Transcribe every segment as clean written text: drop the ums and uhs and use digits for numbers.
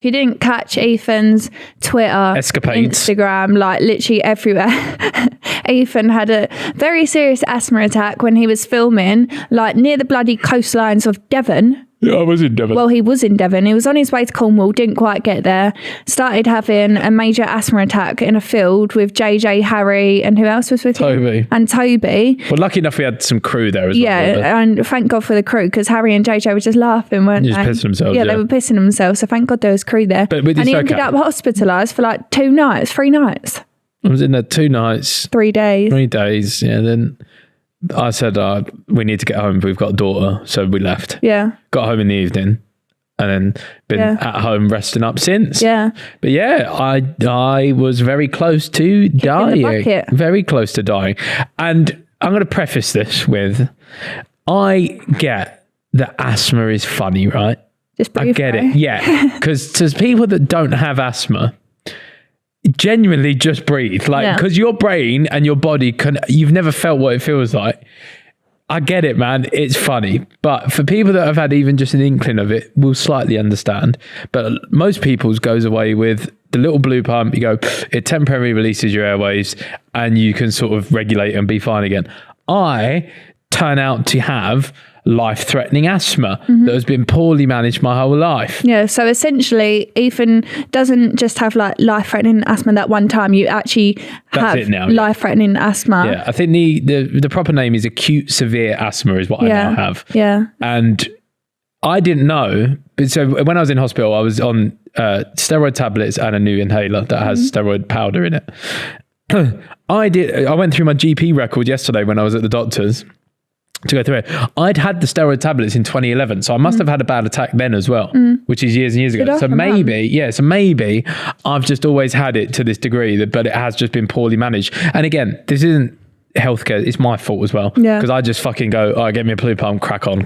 If you didn't catch Ethan's Twitter, escapades, Instagram, like literally everywhere, Ethan had a very serious asthma attack when he was filming, like near the bloody coastlines of Devon. Yeah, I was in Devon. Well, he was in Devon. He was on his way to Cornwall, didn't quite get there. Started having a major asthma attack in a field with JJ, Harry, and who else was with Toby. him? And Toby. Well, lucky enough we had some crew there as well. Yeah, and thank God for the crew, because Harry and JJ were just laughing, weren't they? Just pissing themselves. Yeah, they were pissing themselves, so thank God there was crew there. But and he ended up hospitalised for like 3 nights. I was in there 2 nights. 3 days. 3 days, yeah. Then I said, we need to get home. We've got a daughter. So we left. Yeah. Got home in the evening and then been at home resting up since. Yeah. But yeah, I was very close to dying. Very close to dying. And I'm going to preface this with, I get that asthma is funny, right? Just breathe, I get it. Yeah. Because to people that don't have asthma, genuinely just breathe, like, because your brain and your body you've never felt what it feels like. I get it, man, it's funny, but for people that have had even just an inkling of it, will slightly understand. But most people's goes away with the little blue pump. You go, it temporarily releases your airways and you can sort of regulate and be fine again. I turn out to have life-threatening asthma that has been poorly managed my whole life. Yeah, so essentially Ethan doesn't just have like life-threatening asthma that one time. You actually have life-threatening asthma. Yeah, I think the proper name is acute severe asthma is what I now have. Yeah. And I didn't know, but so when I was in hospital, I was on steroid tablets and a new inhaler that has steroid powder in it. I went through my GP record yesterday when I was at the doctor's to go through it. I'd had the steroid tablets in 2011, so I must have had a bad attack then as well, which is years and years ago. So maybe I've just always had it to this degree, but it has just been poorly managed. And again, this isn't healthcare, it's my fault as well, because I just fucking go, get me a blue pump, crack on.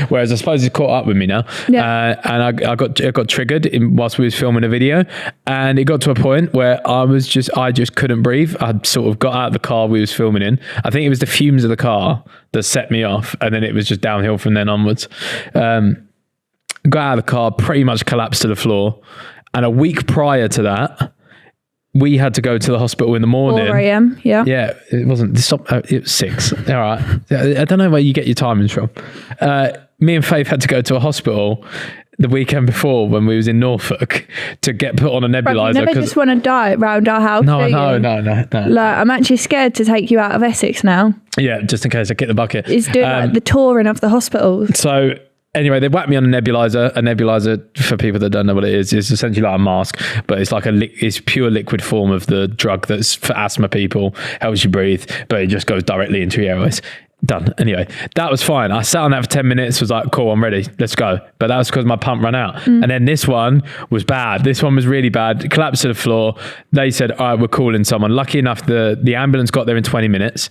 Whereas I suppose it's caught up with me now. And I got triggered whilst we was filming a video, and it got to a point where I just couldn't breathe. I sort of got out of the car we was filming in. I think it was the fumes of the car that set me off, and then it was just downhill from then onwards. Got out of the car, pretty much collapsed to the floor, and a week prior to that, we had to go to the hospital in the morning. 4 a.m. Yeah. Yeah, it wasn't. It was 6. All right. I don't know where you get your timings from. Me and Faith had to go to a hospital the weekend before when we was in Norfolk to get put on a nebulizer. You never just want to die around our house. No. Like, I'm actually scared to take you out of Essex now. Yeah, just in case I get the bucket. It's doing like the touring of the hospitals. So anyway, they whacked me on a nebulizer. A nebulizer, for people that don't know what it is essentially like a mask, but it's like it's pure liquid form of the drug that's for asthma people, helps you breathe, but it just goes directly into your airways. Done. Anyway, that was fine. I sat on that for 10 minutes, was like, cool, I'm ready, let's go. But that was because my pump ran out. And then this one was bad. This one was really bad. Collapsed to the floor. They said, all right, we're calling someone. Lucky enough, the ambulance got there in 20 minutes.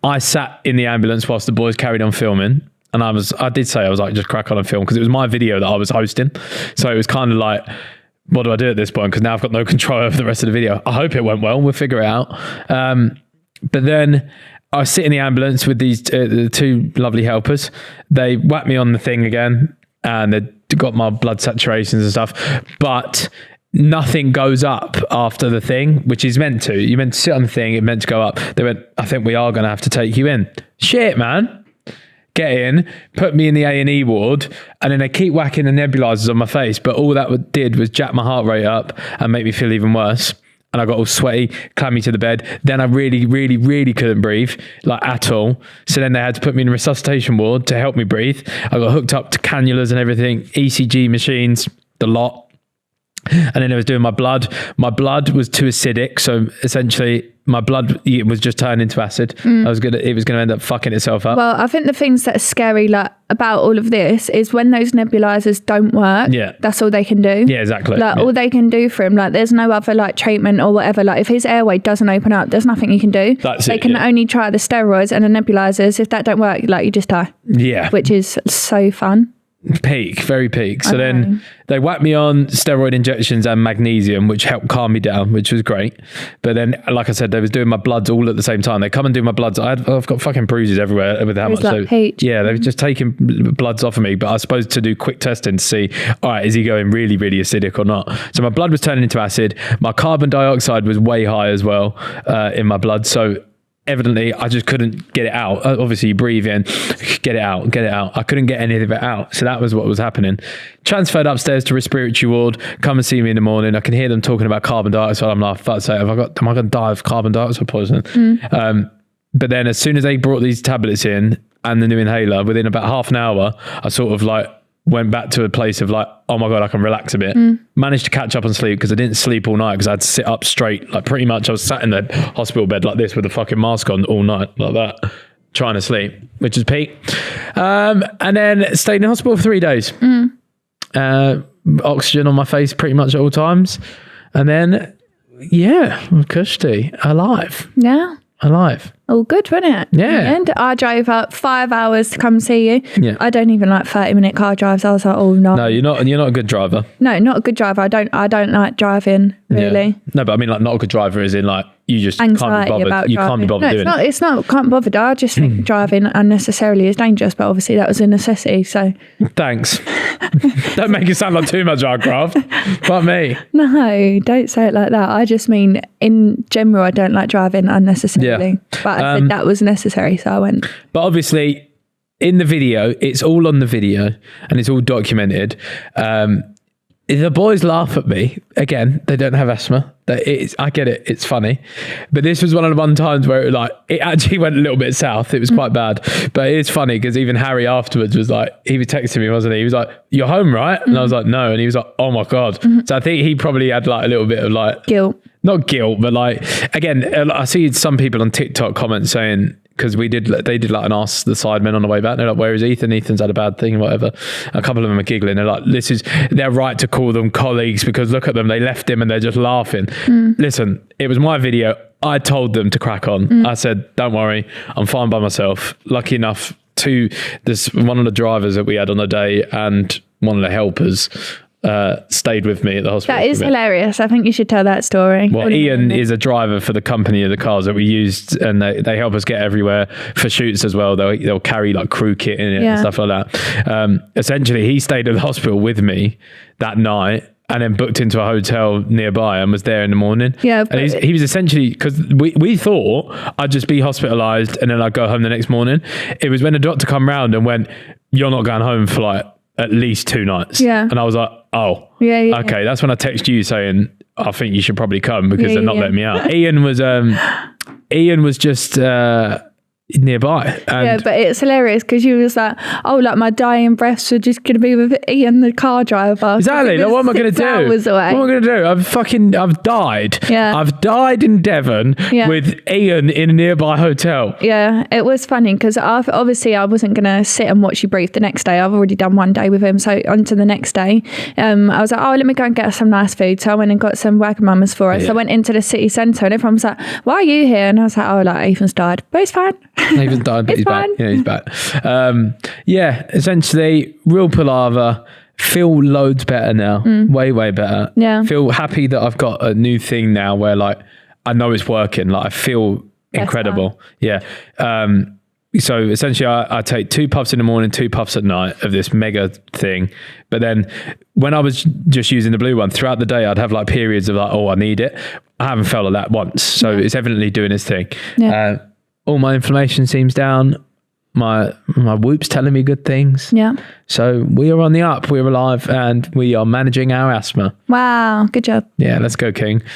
I sat in the ambulance whilst the boys carried on filming. And I did say, I was like, just crack on and film, because it was my video that I was hosting. So it was kind of like, what do I do at this point? Because now I've got no control over the rest of the video. I hope it went well. We'll figure it out. But then I sit in the ambulance with these the 2 lovely helpers. They whacked me on the thing again, and they got my blood saturations and stuff. But nothing goes up after the thing, which is meant to. You're meant to sit on the thing. It's meant to go up. They went, I think we are going to have to take you in. Shit, man. Get in, put me in the A&E ward, and then they keep whacking the nebulizers on my face. But all that did was jack my heart rate up and make me feel even worse. And I got all sweaty, clammed me to the bed. Then I really, really, really couldn't breathe, like at all. So then they had to put me in a resuscitation ward to help me breathe. I got hooked up to cannulas and everything, ECG machines, the lot. And then I was doing my blood. My blood was too acidic. So essentially my blood was just turned into acid. It was going to end up fucking itself up. Well, I think the things that are scary about all of this is when those nebulizers don't work. Yeah. That's all they can do. Yeah, exactly. All they can do for him, there's no other treatment or whatever. If his airway doesn't open up, there's nothing you can do. They can only try the steroids and the nebulizers. If that don't work, you just die. Yeah. Which is so fun. Very peak. So then they whacked me on steroid injections and magnesium, which helped calm me down, which was great. But then, like I said, they was doing my bloods all at the same time. They come and do my bloods. I've got fucking bruises everywhere with how much. Like peach. Yeah, they've just taken bloods off of me. But I was supposed to do quick testing to see, all right, is he going really, really acidic or not? So my blood was turning into acid. My carbon dioxide was way high as well in my blood. So evidently I just couldn't get it out. Obviously you breathe in, get it out. I couldn't get any of it out. So that was what was happening. Transferred upstairs to respiratory ward. Come and see me in the morning. I can hear them talking about carbon dioxide. I'm like, fuck's sake, am I going to die of carbon dioxide poisoning? But then as soon as they brought these tablets in and the new inhaler, within about half an hour, I sort of like went back to a place of like, oh my God, I can relax a bit. Managed to catch up on sleep because I didn't sleep all night because I had to sit up straight. Like pretty much I was sat in the hospital bed like this with a fucking mask on all night like that, trying to sleep, which is peak. And then stayed in the hospital for 3 days. Oxygen on my face pretty much at all times. And then, yeah, cushy, alive. Yeah. Alive. All good, wasn't it? Yeah. And I drove up 5 hours to come see you. Yeah. I don't even like 30-minute car drives. I was like, oh no. No, you're not a good driver. No, not a good driver. I don't like driving, really. Yeah. No, but I mean like not a good driver is in like you just Anxiety can't be bothered. about You driving. can't be bothered doing it. It's not can't bother. I just think driving unnecessarily is dangerous, but obviously that was a necessity, so Thanks. Don't make it sound like too much aircraft. But me. no, don't say it like that. I just mean in general I don't like driving unnecessarily. Yeah. But I said that was necessary, so I went. But obviously in the video, it's all on the video and it's all documented. The boys laugh at me. Again, they don't have asthma. I get it. It's funny. But this was one of the one times where it actually went a little bit south. It was quite bad. But it is funny because even Harry afterwards was like, he was texting me, wasn't he? He was like, you're home, right? And I was like, no. And he was like, oh my God. So I think he probably had like a little bit of like... Guilt. Not guilt, but like, again, I see some people on TikTok comment saying, because they did like an Ask the Sidemen on the way back. They're like, where is Ethan? Ethan's had a bad thing, whatever. A couple of them are giggling. They're like, they're right to call them colleagues because look at them. They left him and they're just laughing. Listen, it was my video. I told them to crack on. I said, don't worry. I'm fine by myself. Lucky enough one of the drivers that we had on the day and one of the helpers stayed with me at the hospital. That is hilarious. I think you should tell that story. Well, Ian is a driver for the company of the cars that we used, and they help us get everywhere for shoots as well. They'll carry like crew kit in it and stuff like that. Essentially, he stayed at the hospital with me that night and then booked into a hotel nearby and was there in the morning. Yeah. And he was essentially, because we thought I'd just be hospitalised and then I'd go home the next morning. It was when the doctor come round and went, you're not going home for like at least 2 nights. Yeah. And I was like, oh, okay. That's when I text you saying, I think you should probably come because they're not letting me out. Ian was just nearby. And but it's hilarious because you was like, oh, like my dying breaths are just going to be with Ian, the car driver. Exactly. Like, what am I going to do? What am I going to do? I've died. Yeah. I've died in Devon with Ian in a nearby hotel. Yeah, it was funny because obviously I wasn't going to sit and watch you breathe the next day. I've already done one day with him. So on to the next day, I was like, oh, let me go and get us some nice food. So I went and got some Wagamamas for us. I went into the city centre and everyone was like, why are you here? And I was like, oh, like Ethan's died. But he's fine. Ethan's died, but he's back. Yeah, he's back. Essentially, real palaver. Feel loads better now. Way, way better. Yeah. Feel happy that I've got a new thing now where like I know it's working. Like I feel incredible. Yeah. So essentially I take 2 puffs in the morning, 2 puffs at night of this mega thing. But then when I was just using the blue one throughout the day, I'd have like periods of like, oh, I need it. I haven't felt like that once. So it's evidently doing its thing. Yeah. All my inflammation seems down. My whoop's telling me good things. Yeah. So we are on the up. We're alive and we are managing our asthma. Wow. Good job. Yeah. Let's go, King.